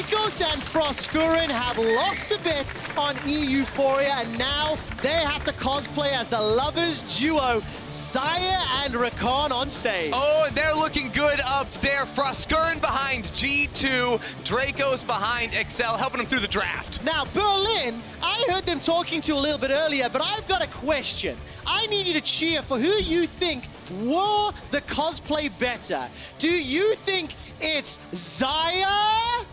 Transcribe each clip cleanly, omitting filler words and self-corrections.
Jankos and Froskurinn have lost a bit on Euphoria, and now they have to cosplay as the lovers duo, Xayah and Rakan on stage. Oh, and they're looking good up there. Froskurinn behind G2, Jankos behind Excel, helping them through the draft. Now, Berlin, I heard them talking to you a little bit earlier, but I've got a question. I need you to cheer for who you think wore the cosplay better. Do you think it's Xayah?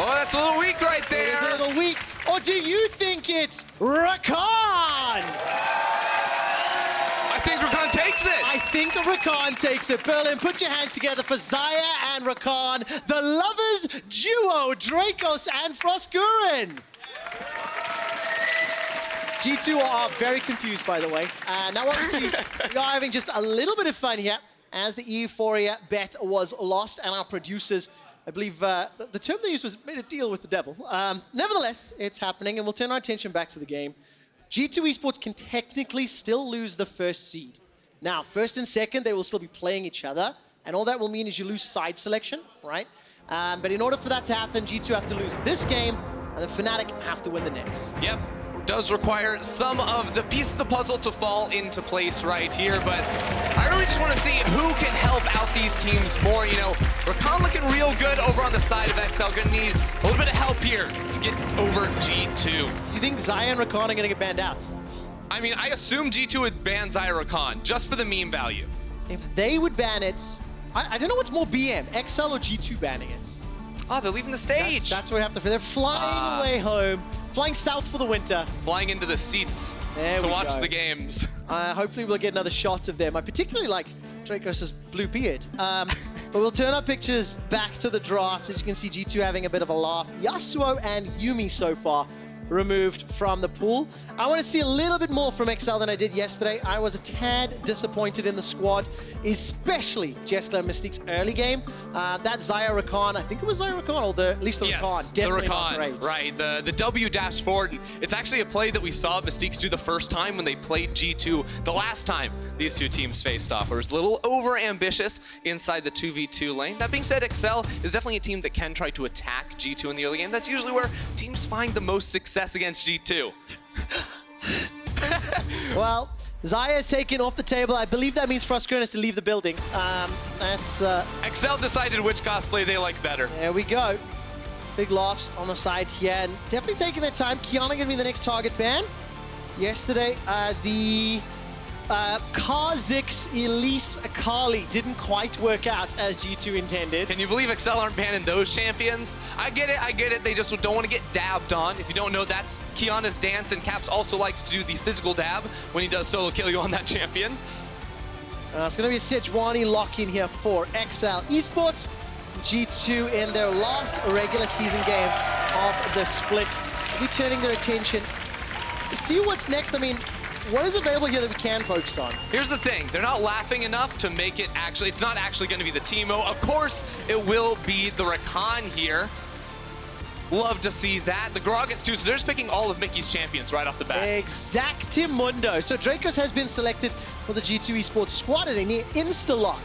Oh, that's a little weak right there. It is a little weak. Or do you think it's Rakan? I think Rakan takes it. I think Rakan takes it. Berlin, put your hands together for Xayah and Rakan, the lovers duo, Jankos and Froskurinn. G2 are very confused, by the way. Now, obviously, we are having just a little bit of fun here as the Euphoria bet was lost, and our producers, I believe the term they used was made a deal with the devil. Nevertheless, it's happening, and we'll turn our attention back to the game. G2 Esports can technically still lose the first seed. Now, first and second, they will still be playing each other, and all that will mean is you lose side selection, right? But in order for that to happen, G2 have to lose this game, and the Fnatic have to win the next. Yep. Does require some of the piece of the puzzle to fall into place right here, but I really just want to see who can help out these teams more. You know, Rakan looking real good over on the side of XL. Gonna need a little bit of help here to get over G2. Do you think Xayah and Rakan are gonna get banned out? I mean, I assume G2 would ban Xayah Rakan just for the meme value. If they would ban it, I don't know what's more BM, XL or G2 banning it. Oh, they're leaving the stage. That's where we have to. They're flying away home, flying south for the winter. Flying into the seats to watch the games. Hopefully we'll get another shot of them. I particularly like Jankos' blue beard. But we'll turn our pictures back to the draft. As you can see, G2 having a bit of a laugh. Yasuo and Yuumi so far removed from the pool. I want to see a little bit more from XL than I did yesterday. I was a tad disappointed in the squad, especially Jeskla and Mystiques early game. That Xayah Rakan, I think it was Xayah Rakan, or at least the Rakan, definitely not great. Right, the W dash forward. It's actually a play that we saw Mystiques do the first time when they played G2 the last time these two teams faced off. It was a little over ambitious inside the 2v2 lane. That being said, XL is definitely a team that can try to attack G2 in the early game. That's usually where teams find the most success against G2. Well, Xayah is taken off the table. I believe that means Froskurinn has to leave the building. XL decided which cosplay they like better. There we go. Big laughs on the side here, and definitely taking their time. Kiana gonna be the next target ban. Yesterday, the Kha'Zix Elise Akali didn't quite work out as G2 intended. Can you believe XL aren't banning those champions? I get it. They just don't want to get dabbed on. If you don't know, that's Kiana's dance, and Caps also likes to do the physical dab when he does solo kill you on that champion. It's going to be a Sejuani lock-in here for XL Esports. G2 in their last regular season game of the split. They'll be turning their attention to see what's next. I mean, what is available here that we can focus on? Here's the thing, they're not laughing enough to make it actually, it's not actually going to be the Teemo. Of course, it will be the Rakan here. Love to see that. The Gragas too, so they're just picking all of Mickey's champions right off the bat. Exactimundo. So Jankos has been selected for the G2 Esports squad, and a near insta-lock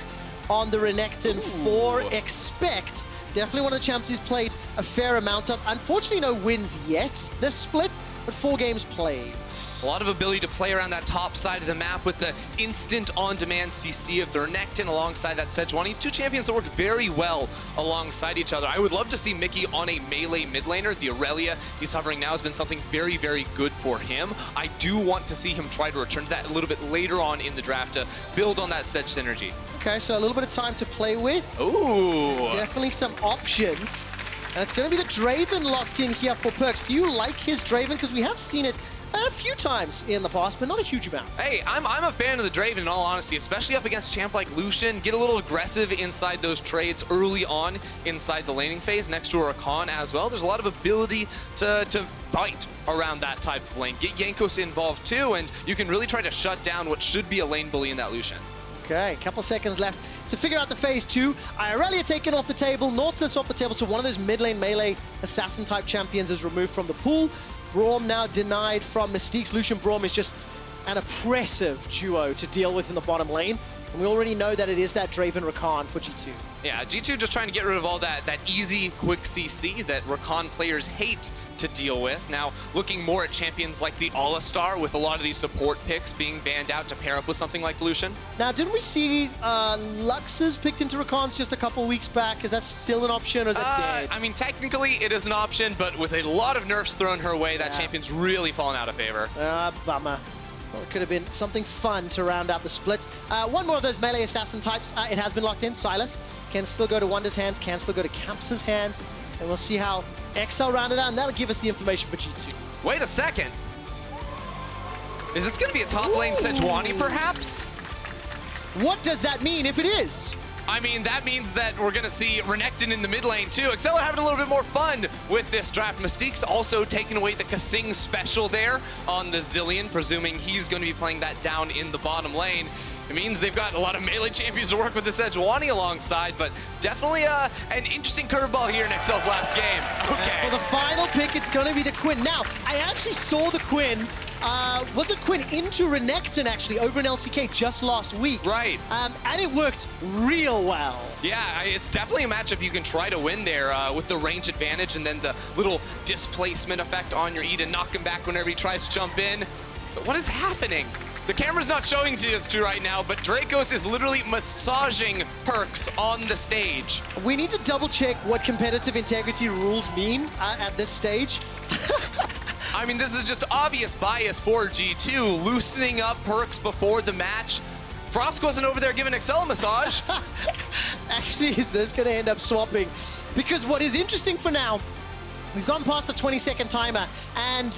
on the Renekton for Expect. Definitely one of the champs he's played a fair amount of. Unfortunately, no wins yet this split, but 4 games played. A lot of ability to play around that top side of the map with the instant on-demand CC of the Renekton alongside that Sejuani. Two champions that work very well alongside each other. I would love to see Mikyx on a melee mid laner. The Aurelia he's hovering now has been something very, very good for him. I do want to see him try to return to that a little bit later on in the draft to build on that Sej synergy. Okay, so a little bit of time to play with. Ooh. Definitely some options. And it's going to be the Draven locked in here for Perkz. Do you like his Draven? Because we have seen it a few times in the past, but not a huge amount. Hey, I'm a fan of the Draven in all honesty, especially up against a champ like Lucian. Get a little aggressive inside those trades early on inside the laning phase next to Rakan as well. There's a lot of ability to fight around that type of lane. Get Jankos involved too, and you can really try to shut down what should be a lane bully in that Lucian. Okay, a couple seconds left to figure out the phase 2. Aurelia taken off the table, Nautilus off the table, so one of those mid lane melee assassin type champions is removed from the pool. Braum now denied from Mystiques. Lucian Braum is just an oppressive duo to deal with in the bottom lane. And we already know that it is that Draven Rakan for G2. Yeah, G2 just trying to get rid of all that easy, quick CC that Rakan players hate to deal with. Now, looking more at champions like the All-Star with a lot of these support picks being banned out to pair up with something like Lucian. Now, didn't we see Lux's picked into Rakan's just a couple weeks back? Is that still an option, or is that dead? I mean, technically it is an option, but with a lot of nerfs thrown her way, that champion's really fallen out of favor. Bummer. Thought it could have been something fun to round out the split. One more of those melee assassin types. It has been locked in. Silas can still go to Wunder's hands, can still go to Camps's hands. And we'll see how XL rounded out, and that'll give us the information for G2. Wait a second. Is this going to be a top lane Sejuani, perhaps? What does that mean if it is? I mean, that means that we're going to see Renekton in the mid lane, too. XL are having a little bit more fun with this draft. Mystiques also taking away the Kasing special there on the Zillion, presuming he's going to be playing that down in the bottom lane. It means they've got a lot of melee champions to work with this Sejuani alongside, but definitely an interesting curveball here in XL's last game. Okay. For the final pick, it's going to be the Quinn. Now, I actually saw the Quinn. Was it Quinn into Renekton, actually, over in LCK just last week? Right. And it worked real well. Yeah, it's definitely a matchup you can try to win there with the range advantage and then the little displacement effect on your E to knock him back whenever he tries to jump in. So what is happening? The camera's not showing to us right now, but Jankos is literally massaging Perkz on the stage. We need to double check what competitive integrity rules mean at this stage. I mean, this is just obvious bias for G2, loosening up Perkz before the match. Frosk wasn't over there giving XL a massage. Actually, is this going to end up swapping? Because what is interesting for now, we've gone past the 20-second timer, and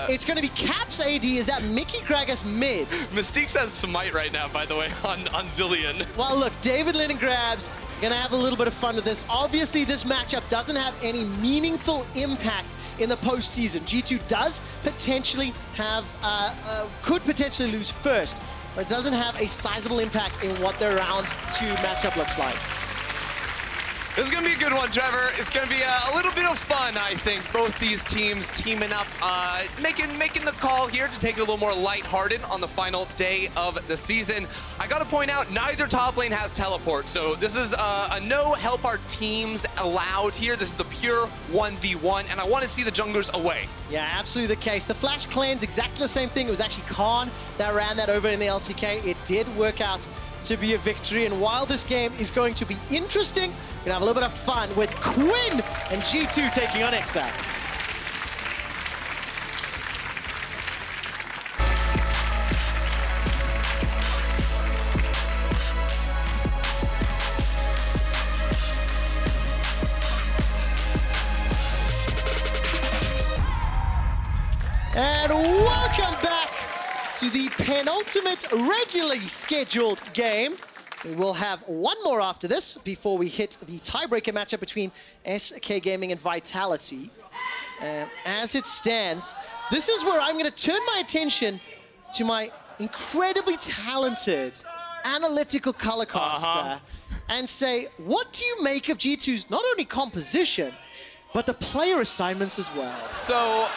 it's going to be Caps AD. Is that Mickey Gragas mid? Mystiques has Smite right now, by the way, on Zillion. Well, look, David Lin and Grabs going to have a little bit of fun with this. Obviously, this matchup doesn't have any meaningful impact in the postseason. G2 does potentially have, could potentially lose first, but it doesn't have a sizable impact in what their round 2 matchup looks like. This is going to be a good one, Trevor. It's going to be a little bit of fun, I think. Both these teams teaming up, making the call here to take it a little more lighthearted on the final day of the season. I got to point out, neither top lane has teleport, so this is a no help our teams allowed here. This is the pure 1v1, and I want to see the junglers away. Yeah, absolutely the case. The Flash Clan's exactly the same thing. It was actually Khan that ran that over in the LCK. It did work out to be a victory, and while this game is going to be interesting, we're gonna have a little bit of fun with Quinn and G2 taking on XL. And welcome back to the penultimate regularly scheduled game. We will have one more after this before we hit the tiebreaker matchup between SK Gaming and Vitality. And as it stands, this is where I'm going to turn my attention to my incredibly talented analytical color caster and say, what do you make of G2's not only composition, but the player assignments as well? So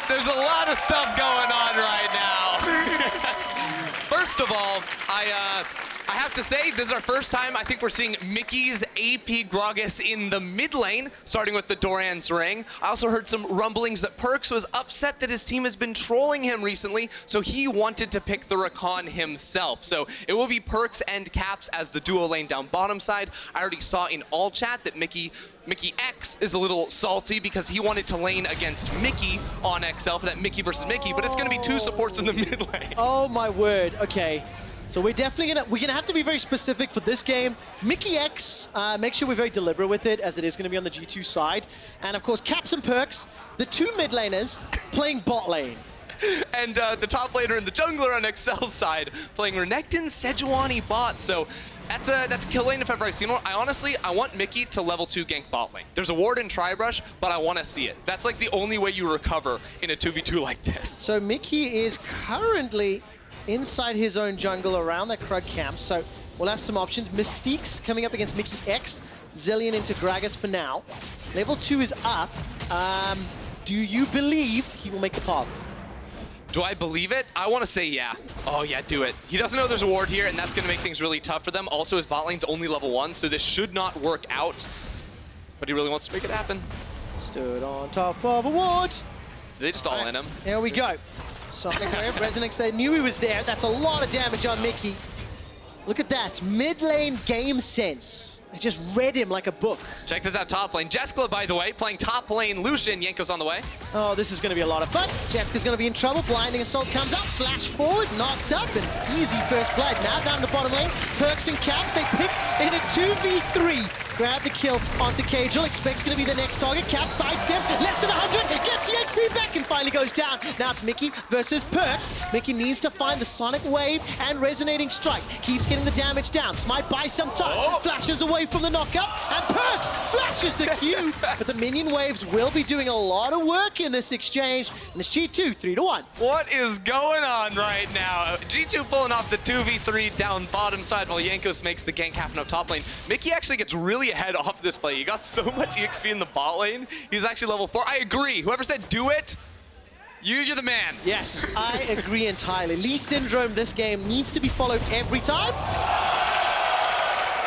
there's a lot of stuff going on right now. First of all, I have to say, this is our first time I think we're seeing Mickey's AP Gragas in the mid lane, starting with the Doran's Ring. I also heard some rumblings that Perkz was upset that his team has been trolling him recently, so he wanted to pick the Rakan himself. So it will be Perkz and Caps as the duo lane down bottom side. I already saw in all chat that Mykyx is a little salty because he wanted to lane against Mickey on XL for that Mickey versus Mickey, but it's going to be 2 supports in the mid lane. Oh my word, okay. So we're definitely gonna have to be very specific for this game. Mykyx, make sure we're very deliberate with it, as it is gonna be on the G2 side. And of course, Caps and Perkz, the 2 mid laners playing bot lane. And the top laner and the jungler on XL's side playing Renekton Sejuani bot. So that's a kill lane if ever I've seen one. I want Mickey to level 2 gank bot lane. There's a ward in Tribrush, but I want to see it. That's like the only way you recover in a 2v2 like this. So Mickey is currently inside his own jungle around that Krug camp, so we'll have some options. Mystiques coming up against Mykyx, Zillion into Gragas for now. Level 2 is up. Do you believe he will make the path? Do I believe it? I want to say yeah. Oh yeah, do it. He doesn't know there's a ward here, and that's going to make things really tough for them. Also, his bot lane's only level 1, so this should not work out. But he really wants to make it happen. Stood on top of a ward. So they just all in him. There we go. Sonic Wave, Resonix, they knew he was there. That's a lot of damage on Mikyx. Look at that, mid lane game sense. I just read him like a book. Check this out, top lane. Jeskla, by the way, playing top lane Lucian. Jankos on the way. Oh, this is going to be a lot of fun. Jeska's going to be in trouble. Blinding Assault comes up. Flash forward, knocked up, and easy first blood. Now down the bottom lane. Perkz and Caps, they pick in a 2v3. Grab the kill onto Caedral. Expects going to be the next target. Cap sidesteps, less than 100. Gets the HP back and finally goes down. Now it's Mikyx versus Perkz. Mikyx needs to find the Sonic Wave and Resonating Strike. Keeps getting the damage down. Smite buys some time. Oh. Flashes away from the knockup, and Perkz flashes the Q. But the minion waves will be doing a lot of work in this exchange. And it's G2, 3-1. What is going on right now? G2 pulling off the 2v3 down bottom side while Jankos makes the gank happen up top lane. Mikyx actually gets really ahead off this play. He got so much EXP in the bot lane. He's actually level 4. I agree. Whoever said do it, you're the man. Yes, I agree entirely. Lee Syndrome this game needs to be followed every time.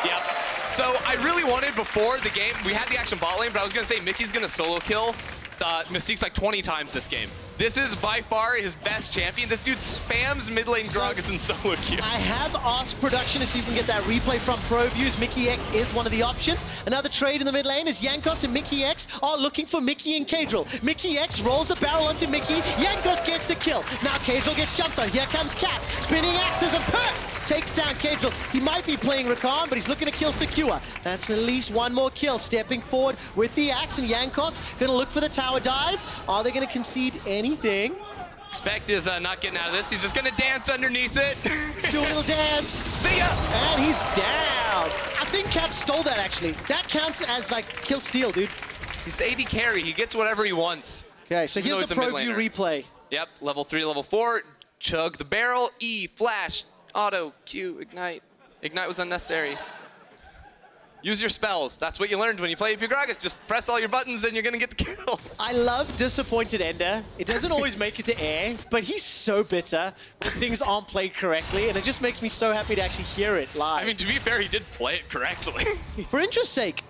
Yep. So I really wanted before the game, we had the action bot lane, but I was going to say Mickey's going to solo kill Mystiques like 20 times this game. This is by far his best champion. This dude spams mid lane Gragas and solo queue. I have asked production to see if we can get that replay from Pro Views. Mykyx is one of the options. Another trade in the mid lane is Jankos and Mykyx are looking for Mikyx and Caedral. Mykyx rolls the barrel onto Mikyx. Jankos gets the kill. Now Caedral gets jumped on. Here comes Cat. Spinning axes and Perkz takes down Caedral. He might be playing Rakan, but he's looking to kill Secure. That's at least one more kill. Stepping forward with the axe, and Jankos going to look for the tower dive. Are they going to concede anything? Expect is not getting out of this. He's just going to dance underneath it. Do a little dance. See ya! And he's down. I think Cap stole that, actually. That counts as, like, kill steal, dude. He's the AD carry. He gets whatever he wants. Okay, so here's the Pro View replay. Yep, level 3, level 4. Chug the barrel. E, flash, auto, Q, ignite. Ignite was unnecessary. Use your spells. That's what you learned when you play Gragas. Just press all your buttons and you're going to get the kills. I love Disappointed Ender. It doesn't always make it to air, but he's so bitter when things aren't played correctly, and it just makes me so happy to actually hear it live. I mean, to be fair, he did play it correctly. For interest's sake,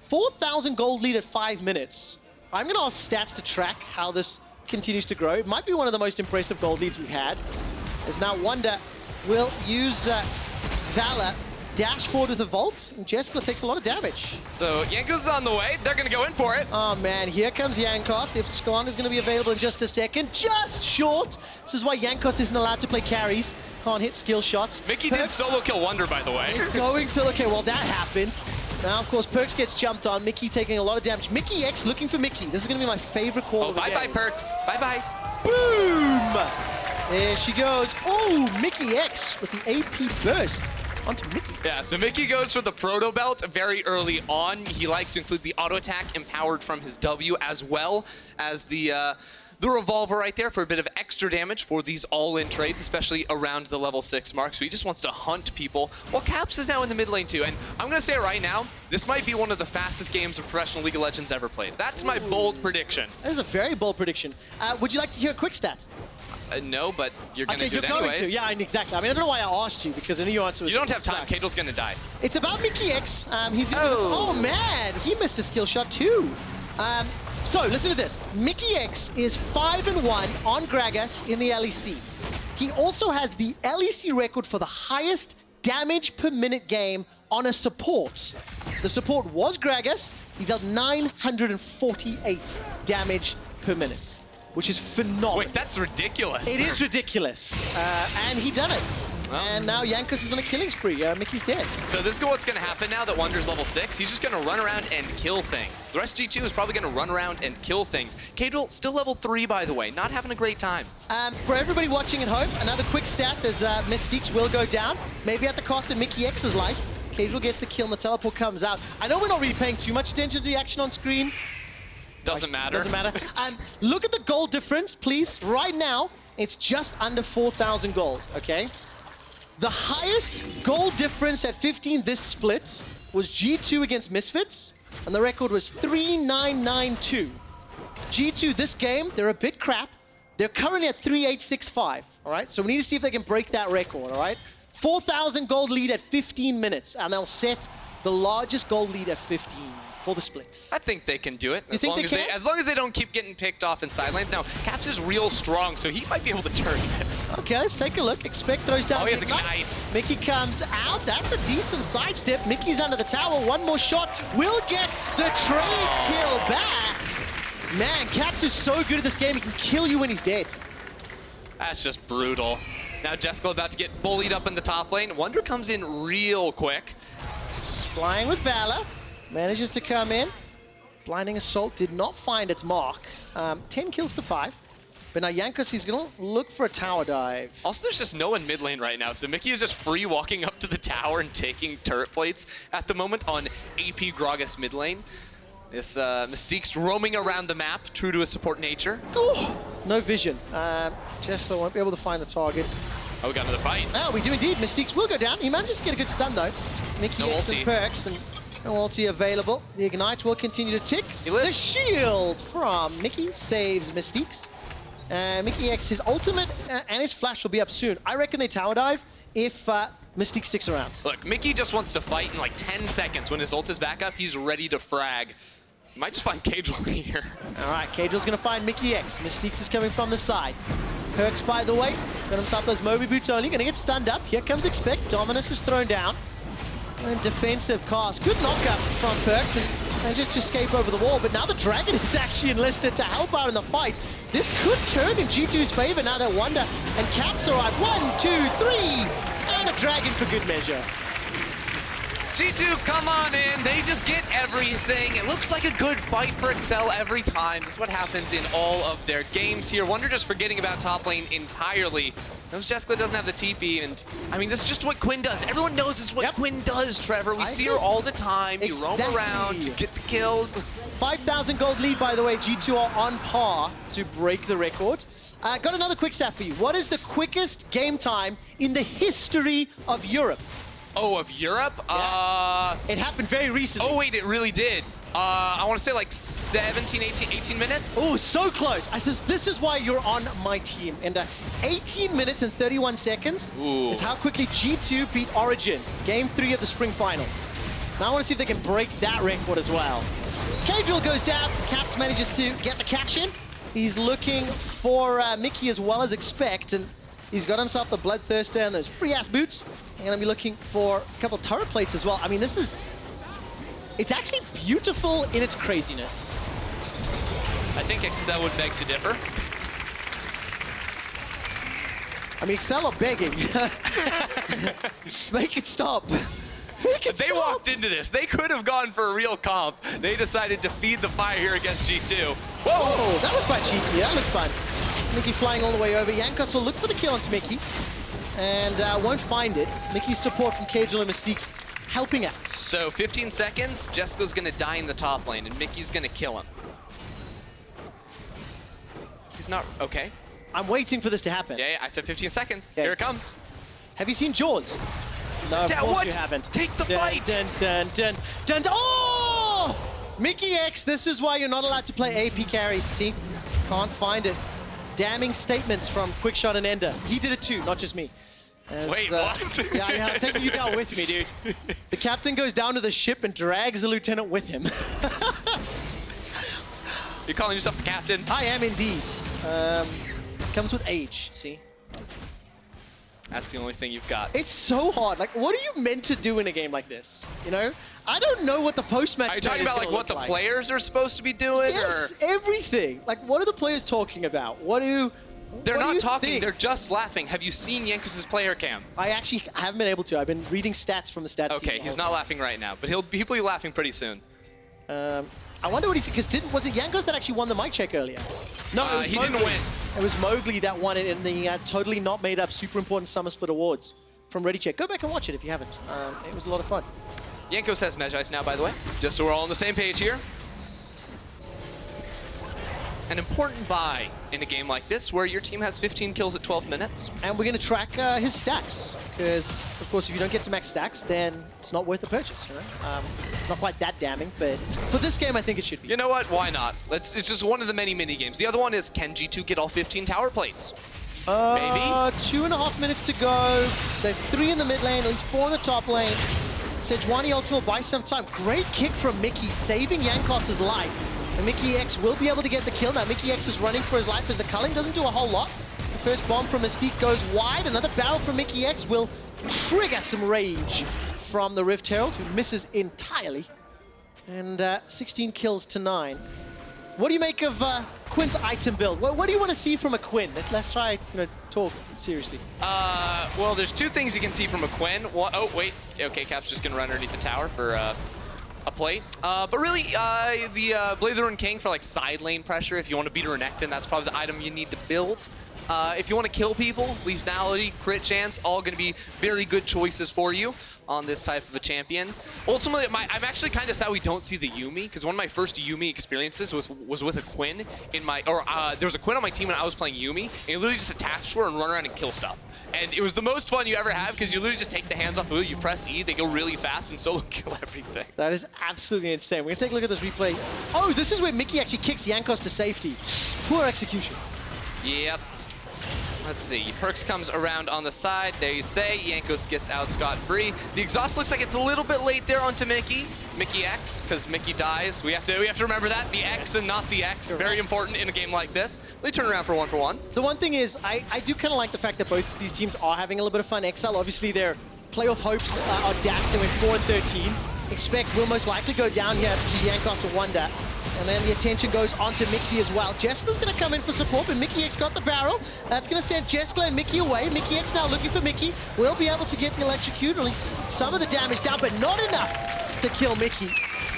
4,000 gold lead at 5 minutes. I'm going to ask Stats to track how this continues to grow. It might be one of the most impressive gold leads we've had. As now Wunder will use Valor. Dash forward with a Vault, and Jeskla takes a lot of damage. So Jankos is on the way. They're going to go in for it. Oh man, here comes Jankos. If Scon is going to be available in just a second, just short. This is why Jankos isn't allowed to play carries. Can't hit skill shots. Mikyx did solo kill Wunder, by the way. He's going to, okay, well that happened. Now, of course, Perkz gets jumped on. Mikyx taking a lot of damage. Mykyx looking for Mikyx. This is going to be my favorite call of the game. Bye-bye, Perkz. Bye-bye. Boom! There she goes. Oh, Mykyx with the AP burst onto Mikyx. Yeah, so Mikyx goes for the Proto Belt very early on. He likes to include the auto attack empowered from his W, as well as the revolver right there for a bit of extra damage for these all-in trades, especially around the level 6 mark. So he just wants to hunt people. While Caps is now in the mid lane too, and I'm going to say it right now, this might be one of the fastest games of professional League of Legends ever played. That's my bold prediction. That is a very bold prediction. Would you like to hear a quick stat? No, but you're going to do it you're anyways. Going to. Yeah, exactly. I mean, I don't know why I asked you, because I knew your answer was... You don't have time. Caedral's going to die. It's about Mykyx. He's going to... Oh, man. He missed a skill shot, too. So, listen to this. Mykyx is 5-1 on Gragas in the LEC. He also has the LEC record for the highest damage per minute game on a support. The support was Gragas. He dealt 948 damage per minute, which is phenomenal. Wait, that's ridiculous. It is ridiculous. And he done it. Well, and now Jankos is on a killing spree. Mickey's dead. So this is what's going to happen now that Wunder's level 6. He's just going to run around and kill things. The rest of G2 is probably going to run around and kill things. Caedral still level 3, by the way. Not having a great time. For everybody watching at home, another quick stat as Mystiques will go down. Maybe at the cost of Mykyx's life. Caedral gets the kill and the teleport comes out. I know we're not really paying too much attention to the action on screen. Doesn't matter. Doesn't matter. Look at the gold difference, please. Right now, it's just under 4,000 gold, okay? The highest gold difference at 15 this split was G2 against Misfits, and the record was 3,992. G2 this game, they're a bit crap. They're currently at 3,865, all right? So we need to see if they can break that record, all right? 4,000 gold lead at 15 minutes, and they'll set the largest gold lead at 15 for the split. I think they can do it. You think they can? As long as they don't keep getting picked off in side lanes. Now, Caps is real strong, so he might be able to turn this. Okay, let's take a look. Expect throws down. Oh, he has Ignite. Ignite. Mickey comes out. That's a decent sidestep. Mickey's under the tower. One more shot. Will get the trade kill back. Man, Caps is so good at this game. He can kill you when he's dead. That's just brutal. Now Jeskla about to get bullied up in the top lane. Wunder comes in real quick. Flying with Valor. Manages to come in. Blinding Assault did not find its mark. 10 kills to 5. But now Jankos, he's going to look for a tower dive. Also, there's just no one mid lane right now, so Mikyx is just free walking up to the tower and taking turret plates at the moment on AP Gragas mid lane. This Mystiques roaming around the map, true to his support nature. Ooh, no vision. Jeskla won't be able to find the target. Oh, we got another fight. Oh, we do indeed. Mystiques will go down. He manages to get a good stun, though. Mikyx and Perkz, and no ulti available. The Ignite will continue to tick. The shield from Mickey saves Mystiques. Mykyx, his ultimate and his flash will be up soon. I reckon they tower dive if Mystiques sticks around. Look, Mickey just wants to fight in like 10 seconds. When his ult is back up, he's ready to frag. Might just find Caedral here. All right, Caedral's going to find Mykyx. Mystiques is coming from the side. Perkz, by the way, got himself those Moby boots only. Going to get stunned up. Here comes Expect. Dominus is thrown down. And defensive cast. Good knockup from Perkz and just escape over the wall. But now the Dragon is actually enlisted to help out in the fight. This could turn in G2's favor now that Wunder and Caps arrive. 1, 2, 3, and a Dragon for good measure. G2, come on in. They just get everything. It looks like a good fight for Excel every time. This is what happens in all of their games here. Wunder just forgetting about top lane entirely. Knows Jeskla doesn't have the TP, and I mean, this is just what Quinn does. Everyone knows this is what Quinn does, Trevor. We see her all the time. You roam around, you get the kills. 5,000 gold lead, by the way. G2 are on par to break the record. Got another quick stat for you. What is the quickest game time in the history of Europe? Oh, of Europe? Yeah. It happened very recently. Oh, wait, it really did. I want to say like 17, 18 minutes? Oh, so close. I says, this is why you're on my team. And 18 minutes and 31 seconds is how quickly G2 beat Origin. Game 3 of the Spring Finals. Now I want to see if they can break that record as well. Caedral goes down. Caps manages to get the catch in. He's looking for Mickey as well as Expect. And he's got himself the Bloodthirster and those free-ass boots. And going to be looking for a couple of turret plates as well. I mean, this is... It's actually beautiful in its craziness. I think Excel would beg to differ. I mean, Excel are begging. Make it stop. Make it They stop. walked into this. They could have gone for a real comp. They decided to feed the fire here against G2. Whoa! Oh, that was quite cheeky. That looked fun. Mickey flying all the way over. Jankos will look for the kill onto Mickey. And won't find it. Mickey's support from Caedral and Mystiques helping out. So 15 seconds, Jeskala's gonna die in the top lane, and Mickey's gonna kill him. He's not, okay. I'm waiting for this to happen. Yeah, I said 15 seconds. Okay. Here it comes. Have you seen Jaws? No, of course you haven't. Take the fight! Dun, dun, dun, dun, dun. Oh! Mykyx, this is why you're not allowed to play AP carries. See? Can't find it. Damning statements from Quickshot and Ender. He did it too, not just me. Wait, what? Yeah, I'm taking you down with me, dude. The captain goes down to the ship and drags the lieutenant with him. You're calling yourself the captain? I am indeed. Comes with age, see? That's the only thing you've got. It's so hard. Like, what are you meant to do in a game like this? You know? I don't know what the post-match Are you talking about like what the players are supposed to be doing? Yes, or? everything. Like, what are the players talking about? What do... They're what do not you talking, think? they're just laughing. Have you seen Jankos' player cam? I actually haven't been able to. I've been reading stats from the stats team. Okay, he's not laughing right now, but he'll be laughing pretty soon. I wonder what he's... Because was it Jankos that actually won the mic check earlier? No, it was he Mowgli. didn't win. It was Mowgli that won it in the totally not made up super important Summer Split Awards from Ready Check. Go back and watch it if you haven't. It was a lot of fun. Jankos has Mejais now, by the way, just so we're all on the same page here. An important buy in a game like this where your team has 15 kills at 12 minutes. And we're going to track his stats. Because, of course, if you don't get to max stacks, then it's not worth the purchase, you know? Not quite that damning, but for this game, I think it should be. You know what? Why not? It's just one of the many mini-games. The other one is, can G2 get all 15 tower plates? Maybe? 2.5 minutes to go. They're 3 in the mid lane, at least 4 in the top lane. Sejuani ultimate buys some time. Great kick from Mikyx, saving Jankos' life. And Mykyx will be able to get the kill now. Mykyx is running for his life as the culling doesn't do a whole lot. The first bomb from Mystiques goes wide. Another barrel from Mykyx will trigger some rage from the Rift Herald, who misses entirely. And 16 kills to 9. What do you make of Quinn's item build? What do you want to see from a Quinn? Let's try, talk seriously. Well, there's 2 things you can see from a Quinn. Oh, wait. Okay, Cap's just going to run underneath the tower for a play. But really, the Blade of the Ruined King for like side lane pressure. If you want to beat a Renekton, that's probably the item you need to build. If you want to kill people, lethality, crit chance, all going to be very good choices for you on this type of a champion. Ultimately, I'm actually kind of sad we don't see the Yuumi, because one of my first Yuumi experiences was with a Quinn in my, there was a Quinn on my team when I was playing Yuumi, and you literally just attach to her and run around and kill stuff. And it was the most fun you ever have, because you literally just take the hands off the wheel, you press E, they go really fast and solo kill everything. That is absolutely insane. We're going to take a look at this replay. Oh, this is where Mikyx actually kicks Jankos to safety. Poor execution. Yep. Let's see, Perkz comes around on the side. There you say, Jankos gets out scot-free. The exhaust looks like it's a little bit late there onto Mykyx, because Mickey dies. We have to remember that, the X and not the X. Very important in a game like this. They turn around for 1-for-1. The one thing is, I do kind of like the fact that both these teams are having a little bit of fun. XL, obviously their playoff hopes are dashed. They went 4-13. Expect will most likely go down here to Jankos and Wunder. And then the attention goes onto Mickey as well. Jeskla's going to come in for support, but Mykyx got the barrel. That's going to send Jeskla and Mickey away. Mykyx now looking for Mickey. Will be able to get the electrocute, or at least some of the damage down, but not enough to kill Mickey.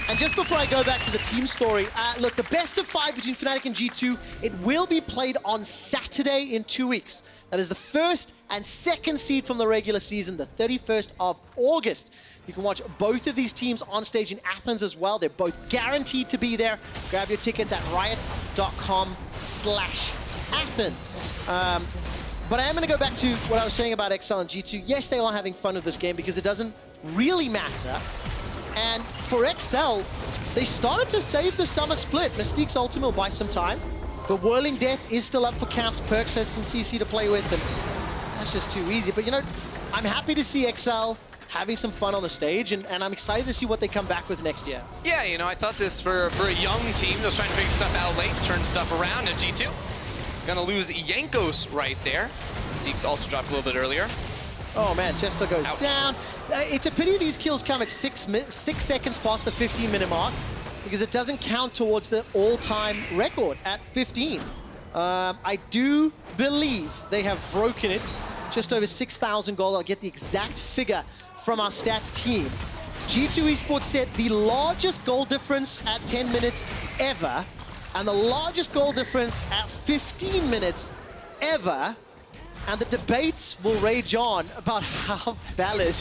And just before I go back to the team story, look, the best of 5 between Fnatic and G2, it will be played on Saturday in 2 weeks. That is the 1st and 2nd seed from the regular season, the 31st of August. You can watch both of these teams on stage in Athens as well. They're both guaranteed to be there. Grab your tickets at riot.com/Athens. But I am going to go back to what I was saying about XL and G2. Yes, they are having fun with this game because it doesn't really matter. And for XL, they started to save the Summer Split. Mystiques ultimate will buy some time. But Whirling Death is still up for camps. Perkz has some CC to play with, and that's just too easy. But, I'm happy to see XL having some fun on the stage, and I'm excited to see what they come back with next year. Yeah, I thought this for a young team that was trying to figure stuff out late, turn stuff around, and G2 gonna lose Jankos right there. Mystiques also dropped a little bit earlier. Oh man, Jeskla goes Ouch. down. It's a pity these kills come at 6 seconds past the 15-minute mark, because it doesn't count towards the all-time record at 15. I do believe they have broken it. Just over 6,000 gold. I'll get the exact figure from our stats team. G2 Esports set the largest goal difference at 10 minutes ever, and the largest goal difference at 15 minutes ever. And the debate will rage on about how valid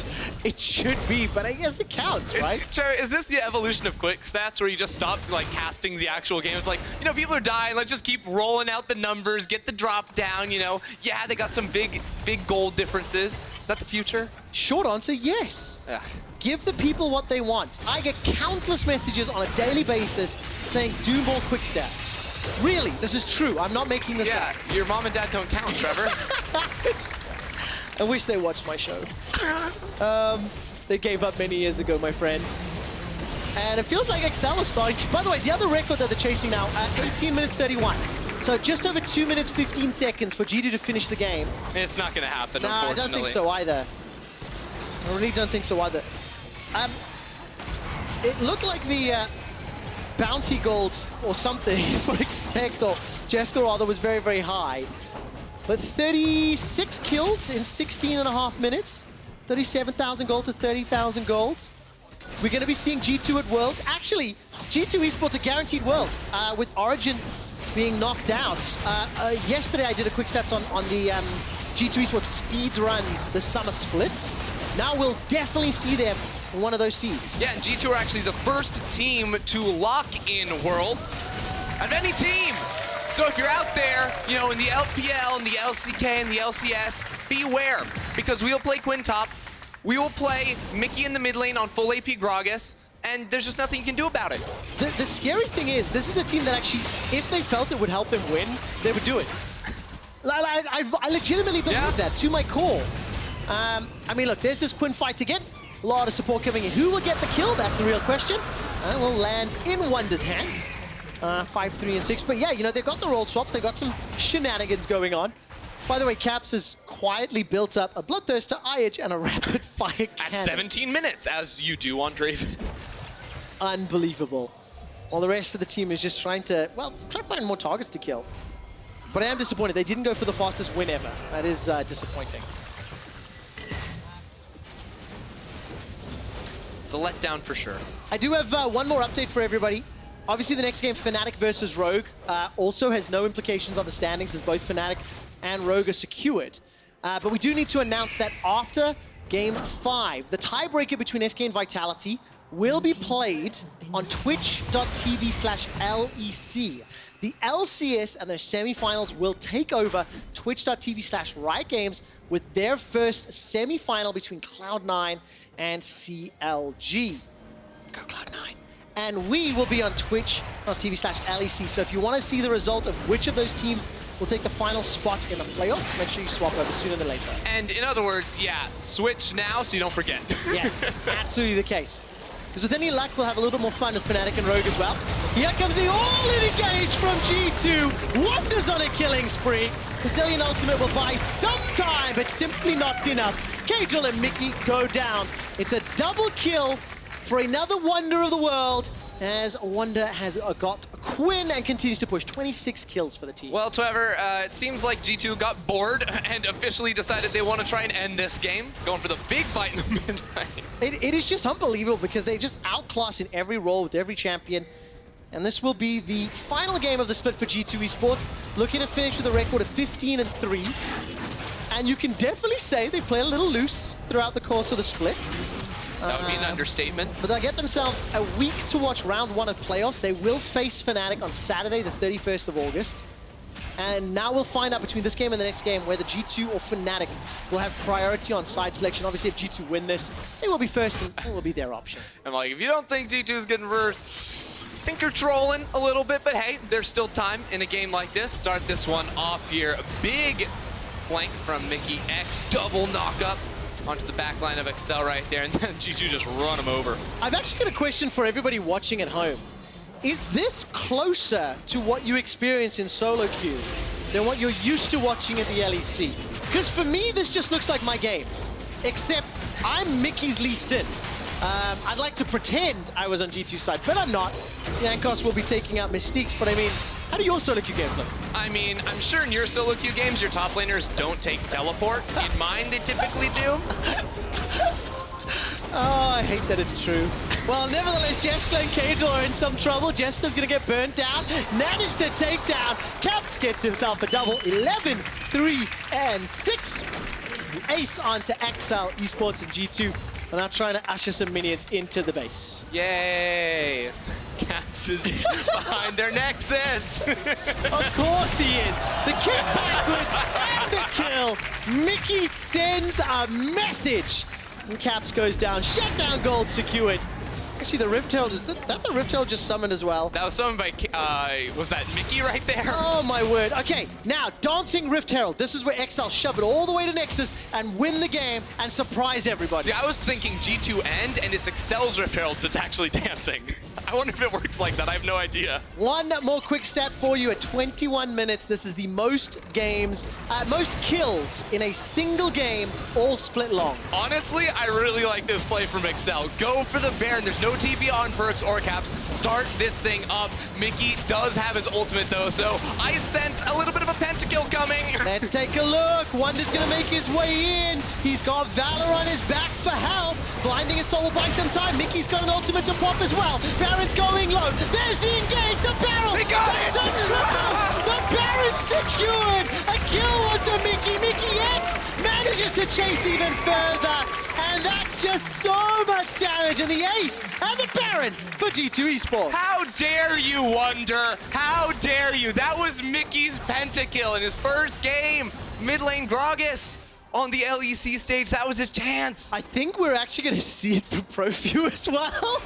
it should be, but I guess it counts, right? Sure, is this the evolution of quick stats where you just stop casting the actual game? It's like, people are dying, let's just keep rolling out the numbers, get the drop down, Yeah, they got some big gold differences. Is that the future? Short answer, yes. Yeah. Give the people what they want. I get countless messages on a daily basis saying, do more quick stats. Really, this is true. I'm not making this up. Yeah, your mom and dad don't count, Trevor. I wish they watched my show. They gave up many years ago, my friend. And it feels like XL is starting to... By the way, the other record that they're chasing now, 18 minutes 31. So just over 2 minutes 15 seconds for G2 to finish the game. It's not going to happen, No, I don't think so either. I really don't think so either. It looked like the bounty gold or something for Expect, or Jeskla rather, was very, very high. But 36 kills in 16.5 minutes. 37,000 gold to 30,000 gold. We're going to be seeing G2 at Worlds. Actually, G2 Esports are guaranteed Worlds, with Origin being knocked out. Yesterday I did a quick stats on the G2 Esports speed runs, the Summer Split. Now we'll definitely see them in one of those seeds. Yeah, and G2 are actually the first team to lock in Worlds of any team. So if you're out there, you know, in the LPL, and the LCK, and the LCS, beware, because we will play Quinn top, we will play Mikyx in the mid lane on full AP Gragas, and there's just nothing you can do about it. The scary thing is, this is a team that actually, if they felt it would help them win, they would do it. I legitimately believe that, to my core. I mean, look, there's this Quinn fight to get. A lot of support coming in. Who will get the kill? That's the real question. And will land in Wunder's hands. 5, 3, and 6. But yeah, you know, they've got the roll swaps. They've got some shenanigans going on. By the way, Caps has quietly built up a Bloodthirster, IH, and a rapid fire cannon. At 17 minutes, as you do on Draven. Unbelievable. While the rest of the team is just trying to, well, try to find more targets to kill. But I am disappointed. They didn't go for the fastest win ever. That is disappointing. It's a letdown for sure. I do have one more update for everybody. Obviously, the next game, Fnatic versus Rogue, also has no implications on the standings as both Fnatic and Rogue are secured. But we do need to announce that after Game 5, the tiebreaker between SK and Vitality will be played on twitch.tv/LEC. The LCS and their semifinals will take over twitch.tv/Riot Games with their first semifinal between Cloud9 and CLG. Go Cloud9. And we will be on twitch.tv/LEC. So if you want to see the result of which of those teams will take the final spot in the playoffs, make sure you swap over sooner than later. And in other words, yeah, switch now so you don't forget. Yes, absolutely the case. Because with any luck, we'll have a little bit more fun with Fnatic and Rogue as well. Here comes the all-in engage from G2. Wunder's on a killing spree. Brazilian ultimate will buy some time, but simply not enough. Caedral and Mikyx go down. It's a double kill for another Wunder of the world, as Wunder has got Quinn and continues to push 26 kills for the team. Well, Trevor, it seems like G2 got bored and officially decided they want to try and end this game, going for the big fight in the midnight. It is just unbelievable because they just outclass in every role with every champion. And this will be the final game of the split for G2 Esports, looking to finish with a record of 15-3. And you can definitely say they play a little loose throughout the course of the split. That would be an understatement. But they'll get themselves a week to watch round 1 of playoffs. They will face Fnatic on Saturday, the 31st of August. And now we'll find out between this game and the next game whether G2 or Fnatic will have priority on side selection. Obviously, if G2 win this, they will be first and it will be their option. I'm like, if you don't think G2 is getting first, I think you're trolling a little bit, but hey, there's still time in a game like this. Start this one off here. Big flank from Mykyx, double knockup onto the back line of Excel right there, and then G2 just run him over. I've actually got a question for everybody watching at home. Is this closer to what you experience in solo queue than what you're used to watching at the LEC? Because for me, this just looks like my games, except I'm Mickey's Lee Sin. I'd like to pretend I was on G2's side, but I'm not. Jankos will be taking out Mystiques, but I mean, how do your solo queue games look? I mean, I'm sure in your solo queue games, your top laners don't take teleport. In mine, they typically do. Oh, I hate that it's true. Well, nevertheless, Jeskla and Caedral are in some trouble. Jeskla's gonna get burnt down. Managed to take down. Caps gets himself a double. 11, 3, and 6. Ace onto XL Esports and G2. And now trying to usher some minions into the base. Yay! Caps is behind their Nexus. Of course he is. The kick backwards and the kill. Mikyx sends a message. And Caps goes down. Shutdown gold secured. Actually, the Rift Herald, is that the Rift Herald just summoned as well? That was summoned by, was that Mikyx right there? Oh my word. Okay, now, Dancing Rift Herald. This is where XL shove it all the way to Nexus and win the game and surprise everybody. See, I was thinking G2 end, and it's Excel's Rift Herald that's actually dancing. I wonder if it works like that. I have no idea. One more quick stat for you. At 21 minutes, this is the most kills in a single game, all split long. Honestly, I really like this play from Excel. Go for the Baron. There's no TP on Perkz or Caps. Start this thing up. Mikyx does have his ultimate, though, so I sense a little bit of a pentakill coming. Let's take a look. Wunder's going to make his way in. He's got Valor on his back for help. Blinding Assault will buy some time. Mikyx's got an ultimate to pop as well. Baron's going low. There's the engage. The barrel. He got it. A triple. The Baron's secured. A kill onto Mikyx. Mykyx manages to chase even further. And And that's just so much damage, and the ace and the Baron for G2 Esports. How dare you, Wunder? How dare you? That was Mikyx's pentakill in his first game. Mid lane Gragas on the LEC stage. That was his chance. I think we're actually going to see it for Pro View as well.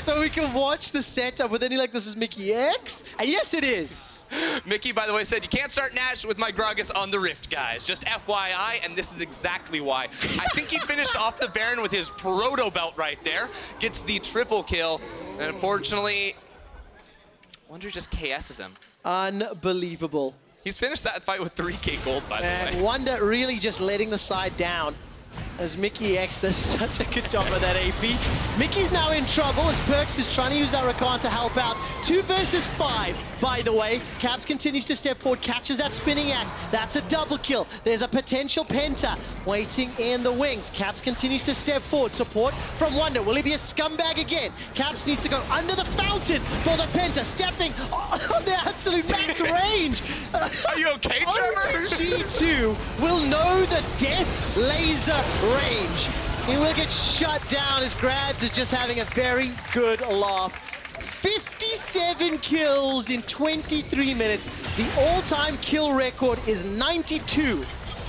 So we can watch the setup with any like, this is Mykyx. And yes, it is. Mickey, by the way, said, you can't start Nash with my Gragas on the Rift, guys. Just FYI, and this is exactly why. I think he finished off the Baron with his proto belt right there. Gets the triple kill. And unfortunately, Wunder just KS's him. Unbelievable. He's finished that fight with 3K gold, by the way. And Wunder really just letting the side down as Mykyx does such a good job of that AP. Mickey's now in trouble as Perkz is trying to use that Rakan to help out. 2 versus 5, by the way. Caps continues to step forward, catches that spinning axe. That's a double kill. There's a potential penta waiting in the wings. Caps continues to step forward. Support from Wunder. Will he be a scumbag again? Caps needs to go under the fountain for the penta, stepping on the absolute max range. Are you okay, Trevor? G2 will know the death laser range. He will get shut down as Grads is just having a very good laugh. 57 kills in 23 minutes. The all-time kill record is 92.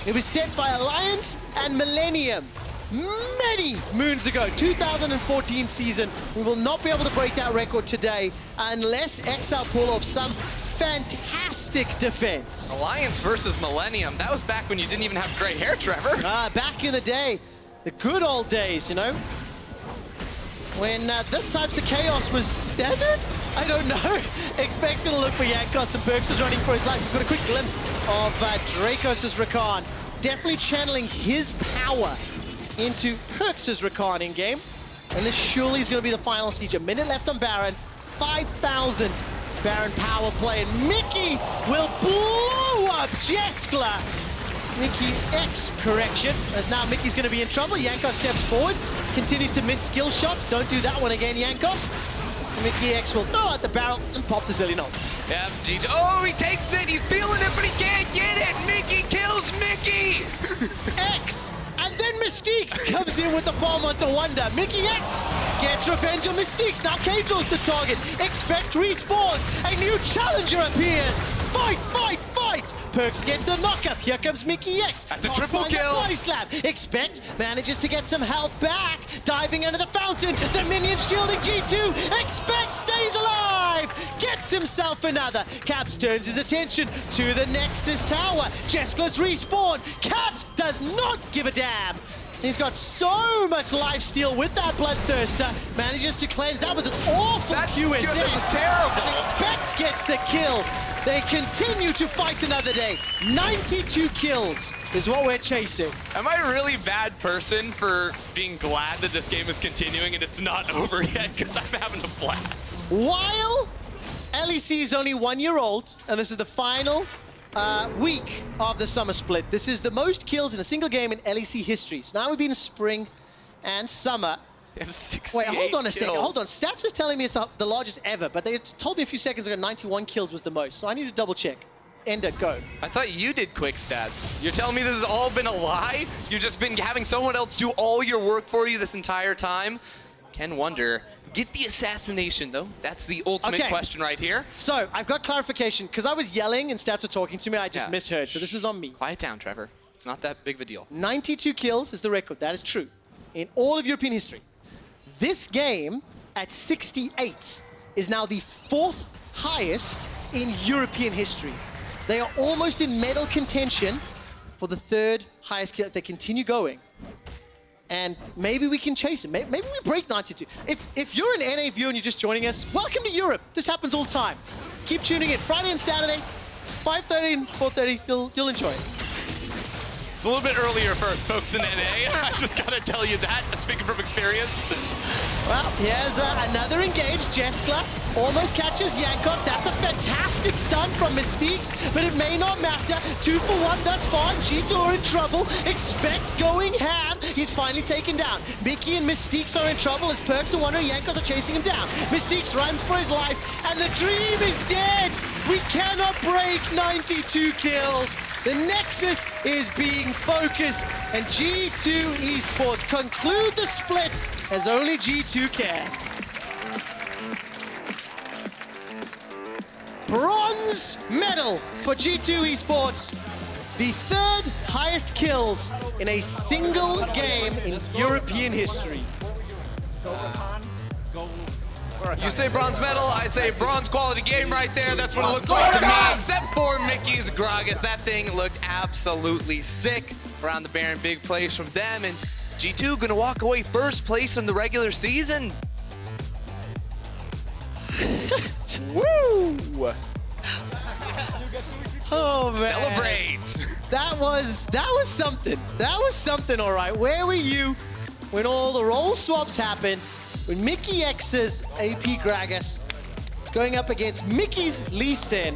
It was set by Alliance and Millennium many moons ago, 2014 season. We will not be able to break that record today unless XL pull off some fantastic defense. Alliance versus Millennium. That was back when you didn't even have gray hair, Trevor. Back in the day, the good old days, you know? When this types of chaos was standard? I don't know. Expect's gonna look for Jankos and Perkz is running for his life. We've got a quick glimpse of Dracos' Rakan. Definitely channeling his power into Perkz' Rakan in game. And this surely is gonna be the final siege. A minute left on Baron. 5,000 Baron power play. And Mickey will blow up Jeskla. Mykyx correction, as now Mickey's going to be in trouble. Jankos steps forward, continues to miss skill shots. Don't do that one again, Jankos. Mykyx will throw out the barrel and pop the Zillion ult. Yeah, GG. Oh, he takes it. He's feeling it, but he can't get it. Mickey kills Mickey. X. And then Mystiques comes in with the bomb onto Wunder. Mykyx gets revenge on Mystiques. Now Caedral's the target. Expect respawns. A new challenger appears. Fight, fight, fight! Perkz gets the knockup. Here comes Mykyx. That's a triple kill. Body slam. Expect manages to get some health back. Diving under the fountain. The minion shielding G2. Expect stays alive. Gets himself another. Caps turns his attention to the Nexus Tower. Jeskla's respawn. Caps does not give a damn. He's got so much lifesteal with that Bloodthirster. Manages to cleanse. That was an awful QSS. That was terrible. And Expect gets the kill. They continue to fight another day. 92 kills is what we're chasing. Am I a really bad person for being glad that this game is continuing and it's not over yet? Because I'm having a blast. While LEC is only 1 year old, and this is the final week of the Summer Split. This is the most kills in a single game in LEC history. So now we've been spring and summer. They have 68 Wait, hold on a second. kills. Hold on. Stats is telling me it's the largest ever, but they told me a few seconds ago 91 kills was the most. So I need to double check. Ender, go. I thought you did quick stats. You're telling me this has all been a lie? You've just been having someone else do all your work for you this entire time? Can Wunder get the assassination, though? That's the ultimate question right here. So I've got clarification. Because I was yelling and stats were talking to me, I just misheard. So this is on me. Quiet down, Trevor. It's not that big of a deal. 92 kills is the record. That is true. In all of European history. This game, at 68, is now the 4th highest in European history. They are almost in medal contention for the 3rd highest kill if they continue going. And maybe we can chase it. Maybe we break 92. If you're an NA viewer and you're just joining us, welcome to Europe. This happens all the time. Keep tuning in. Friday and Saturday, 5:30 and 4:30. You'll enjoy it. It's a little bit earlier for folks in NA. I just gotta tell you that, speaking from experience. Well, here's another engage. Jeskla almost catches Jankos. That's a fantastic stun from Mystiques, but it may not matter. 2 for 1 thus far. G2 are in trouble. Expects going ham. He's finally taken down. Mickey and Mystiques are in trouble as Perkz and Wunder and Jankos are chasing him down. Mystiques runs for his life, and the dream is dead. We cannot break 92 kills. The Nexus is being focused, and G2 Esports conclude the split as only G2 can. Bronze medal for G2 Esports, the third highest kills in a single game in European history. You say bronze medal, I say bronze quality game right there. That's what it looked like to me, except for Mikyx Gragas. That thing looked absolutely sick around the Baron. Big plays from them, and G2 gonna walk away first place in the regular season. Woo! Oh man! Celebrate! That was something. That was something, all right. Where were you when all the role swaps happened? When Mikyx's AP Gragas is going up against Mickey's Lee Sin.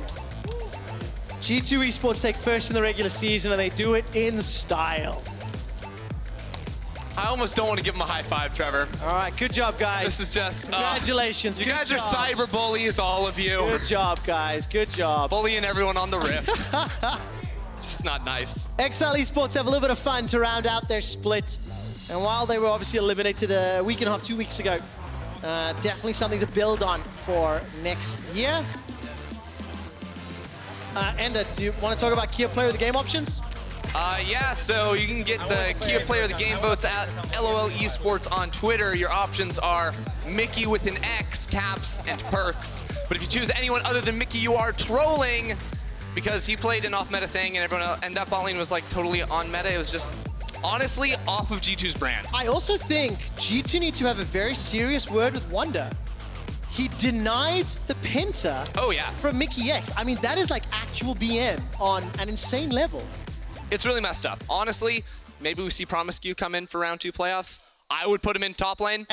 G2 Esports take first in the regular season, and they do it in style. I almost don't want to give him a high five, Trevor. All right, good job, guys. This is just... Congratulations. You good guys job. are cyber bullies, all of you. Good job, guys. Good job. Bullying everyone on the Rift. It's just not nice. Exile Esports have a little bit of fun to round out their split. And while they were obviously eliminated a week and a half, 2 weeks ago, definitely something to build on for next year. Enda, do you want to talk about Kia Player of the Game options? Yeah, so you can get the Kia Player of the Game votes at LOL Esports on Twitter. Your options are Mickey with an X, Caps, and Perkz. But if you choose anyone other than Mickey, you are trolling because he played an off-meta thing and everyone else, and that bot lane was like totally on meta. It was just honestly off of G2's brand. I also think G2 need to have a very serious word with Wunder. He denied the Penta from Mykyx. I mean, that is like actual BM on an insane level. It's really messed up. Honestly, maybe we see Promiscu come in for round 2 playoffs. I would put him in top lane.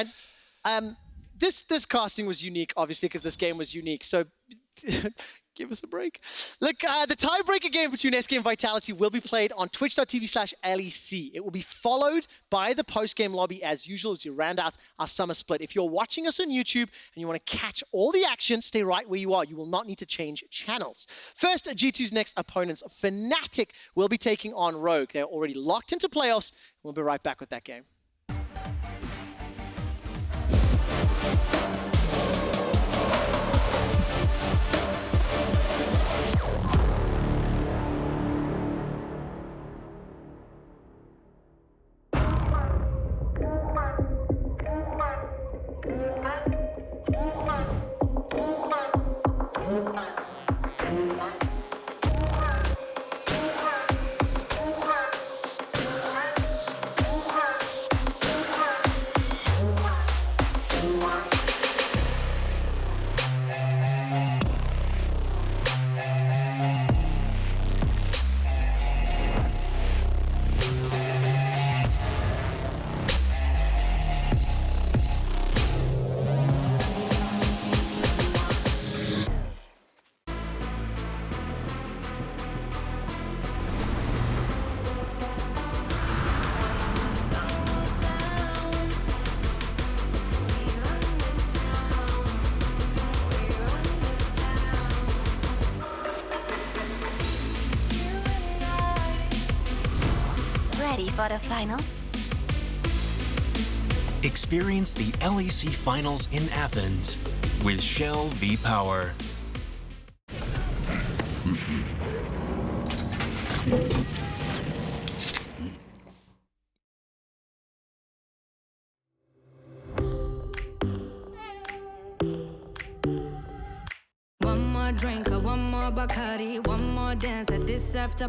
And this casting was unique, obviously, because this game was unique. So give us a break. Look, the tiebreaker game between SK and Vitality will be played on twitch.tv/LEC. It will be followed by the post-game lobby as usual as you round out our summer split. If you're watching us on YouTube and you want to catch all the action, stay right where you are. You will not need to change channels. First, G2's next opponents, Fnatic, will be taking on Rogue. They're already locked into playoffs. We'll be right back with that game. Ready for the finals? Experience the LEC Finals in Athens with Shell V-Power. One more drink or one more Bacardi, one more dance at this after